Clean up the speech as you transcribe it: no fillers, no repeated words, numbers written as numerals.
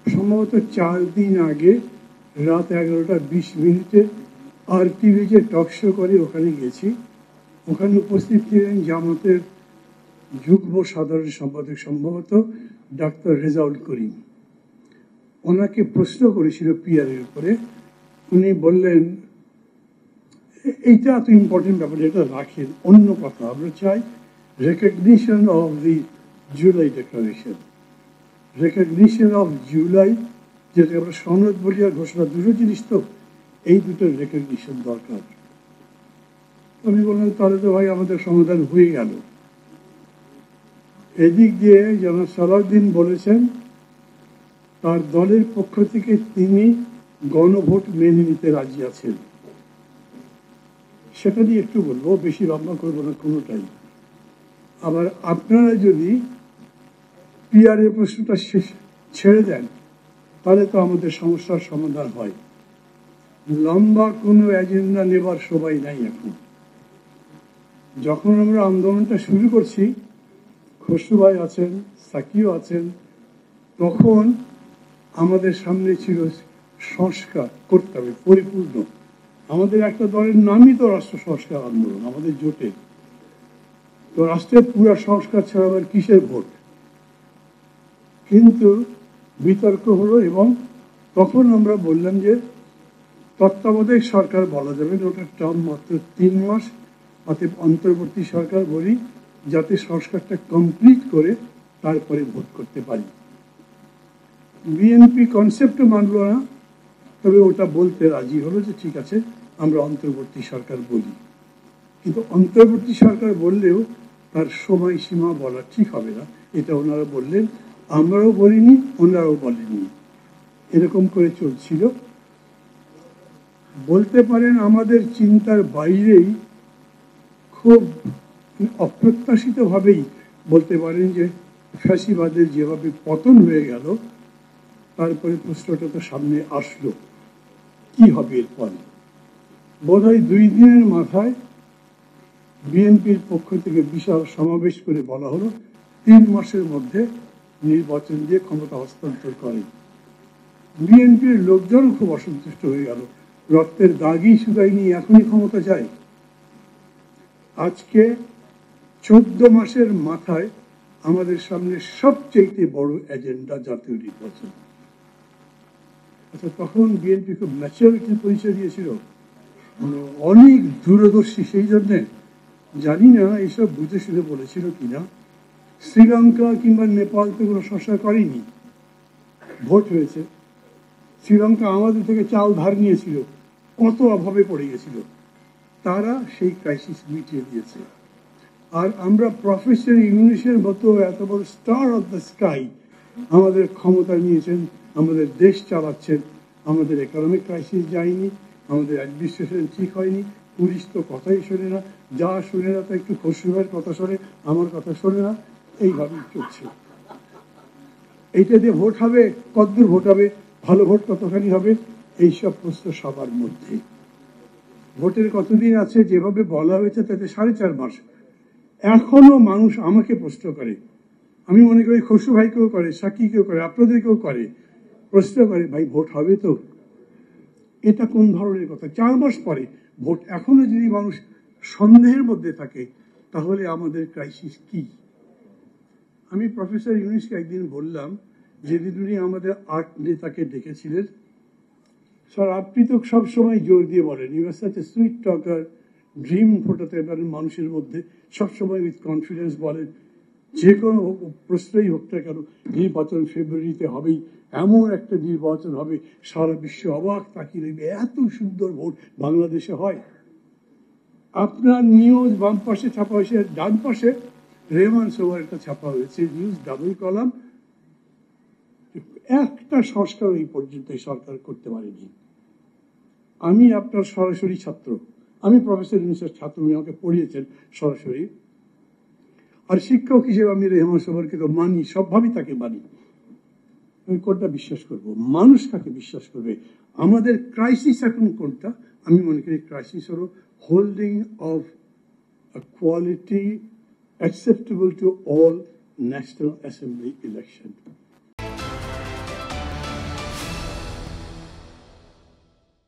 সম্ভবত 4 দিন আগে রাত 11:20 RTV যে টক শো করে ওখানে গেছি। ওখানে উপস্থিত ছিলেন জামাতের যুগ্ম সাধারণ সম্পাদক সম্ভবত ডাক্তার রেজাউল করিম। ওনাকে প্রশ্ন করেছিল পিআরের উপরে। উনি বললেন, এইটা এত ইম্পর্টেন্ট ব্যাপার, এটা রাখেন, অন্য কথা আমরা চাই recognition of the July declaration, recognition of July, যেটা আমরা সনদ বলি আর ঘোষণা, দুটো জিনিস তো, এই দুটোর রেকগনিশন দরকার। আমি বললাম তাহলে তো ভাই আমাদের সমাধান হয়ে গেল। এদিক দিয়ে জনাব সালাউদ্দিন বলেছেন তার দলের পক্ষ থেকে তিনি গণভোট মেনে নিতে রাজি আছেন। সেটা নিয়ে একটু বলবো, বেশি লম্বা করবো না কোনোটাই। আবার আপনারা যদি পিআরের প্রশ্নটা ছেড়ে দেন তাহলে তো আমাদের সমস্যার সমাধান হয়। লম্বা কোনো এজেন্ডা নেবার সময় নাই এখন। যখন আমরা আন্দোলনটা শুরু করছি, খসরু ভাই আছেন, সাকিও আছেন, তখন আমাদের সামনে ছিল সংস্কার করতে হবে পরিপূর্ণ। আমাদের একটা দলের নামই তো রাষ্ট্র সংস্কার আন্দোলন, আমাদের জোটের। তো রাষ্ট্রের পুরো সংস্কার ছাড়া আবার কিসের ভোট? কিন্তু বিতর্ক হলো এবং তখন আমরা বললাম যে তত্ত্বাবধায়ক সরকার বলা যাবে না, ওটার টার্ম মাত্র 3 মাস, অতএব অন্তর্বর্তী সরকার বলি, যাতে সংস্কারটা কমপ্লিট করে তারপরে ভোট করতে পারি। বিএনপি কনসেপ্টও মানল না, তবে ওটা বলতে রাজি হলো যে ঠিক আছে আমরা অন্তর্বর্তী সরকার বলি। কিন্তু অন্তর্বর্তী সরকার বললেও তার সময়সীমা বলা ঠিক হবে না, এটা ওনারা বললেন, আমরাও বলিনি, ওনারাও বলেননি, এরকম করে চলছিল। বলতে পারেন আমাদের চিন্তার বাইরেই, খুব অপ্রত্যাশিতভাবেই বলতে পারেন যে ফ্যাসিবাদের যেভাবে পতন হয়ে গেল, তারপরে প্রশ্নটা তো সামনে আসলো কি হবে এরপরে। বোধহয় 2 দিনের মাথায় বিএনপির পক্ষ থেকে বিশাল সমাবেশ করে বলা হলো 3 মাসের মধ্যে নির্বাচন দিয়ে ক্ষমতা হস্তান্তর করে। বিএনপির লোকজন খুব অসন্তুষ্ট হয়ে গেল, রক্তের দাগই শুকায়নি, এখনই ক্ষমতা চাই। আজকে 14 মাসের মাথায় আমাদের সামনে সবচেয়ে বড় এজেন্ডা জাতীয় নির্বাচন। আচ্ছা, তখন বিএনপি খুব ম্যাচুরিটির পরিচয় দিয়েছিল, মানে অনেক দূরদর্শী। সেই জন্যে জানি না এইসব বুঝে শুনে বলেছিল কিনা, শ্রীলঙ্কা কিংবা নেপাল তো কোনো সংস্কার করেনি, ভোট হয়েছে। শ্রীলঙ্কা আমাদের থেকে চাল ধার নিয়েছিল, কত অভাবে পড়ে গেছিল, তারা সেই ক্রাইসিস মিটিয়ে দিয়েছে। আর আমরা প্রফেসর ইউনূসের মতো এত বড় স্টার অফ দ্য স্কাই আমাদের ক্ষমতা নিয়েছেন, আমাদের দেশ চালাচ্ছেন, আমাদের ইকোনমিক ক্রাইসিস যায়নি, আমাদের অ্যাডমিনিস্ট্রেশন ঠিক হয়নি, পুলিশ তো কথাই শোনে না, যা শোনে না তা একটু খসরুভাইয়ের কথা শোনে, আমার কথা শোনে না, এইভাবেই চলছে। এইটা দিয়ে ভোট হবে, কতদূর ভোট হবে, ভালো ভোট কতখানি হবে, এইসব প্রশ্ন সবার মধ্যে। ভোটের কতদিন আছে, যেভাবে বলা হয়েছে তাতে 4.5 মাস। এখনো মানুষ আমাকে প্রশ্ন করে, আমি মনে করি খসরু ভাইকেও করে, সাকিকেও করে, আপনাদেরকেও করে, প্রশ্ন করে ভাই ভোট হবে তো? এটা কোন ধরনের কথা? 4 মাস পরে ভোট, এখনো যদি মানুষ সন্দেহের মধ্যে থাকে, তাহলে আমাদের ক্রাইসিস কি? আমি প্রফেসর ইউনূসকে একদিন বললাম, যেদিন উনি আমাদের 8 নেতাকে ডেকেছিলেন, স্যার আপনি তো সবসময় জোর দিয়ে বলেন, you are such a sweet talker, dream ফোটাতে পারেন মানুষের মধ্যে, সবসময় উইথ কনফিডেন্স বলেন, যে কোনো প্রশ্নই হোক না কেন, নির্বাচন ফেব্রুয়ারিতে হবেই, এমন একটা নির্বাচন হবে সারা বিশ্ব অবাক তাকিয়ে রইবে, এত সুন্দর ভোট বাংলাদেশে হয়। আপনার নিউজ বাম পাশে ছাপা হয়েছে, ডান পাশে রেহমান সোভার একটা ছাপা হয়েছে, নিউজ ডাবল কলাম। একটা সংস্কার এই পর্যন্ত সরকার করতে পারেনি। আমি আপনার সরাসরি ছাত্র, আমি প্রফেসর ইউনূসের ছাত্র, উনি আমাকে পড়িয়েছেন সরাসরি। আর শিক্ষক হিসেবে আমি রেহমান সোভারকে তো মানি, সবভাবেই তাকে মানি। আমি কোনটা বিশ্বাস করব? মানুষ কাকে বিশ্বাস করবে? আমাদের ক্রাইসিস এখন কোনটা? আমি মনে করি ক্রাইসিস হলো holding of a quality acceptable to all national assembly election.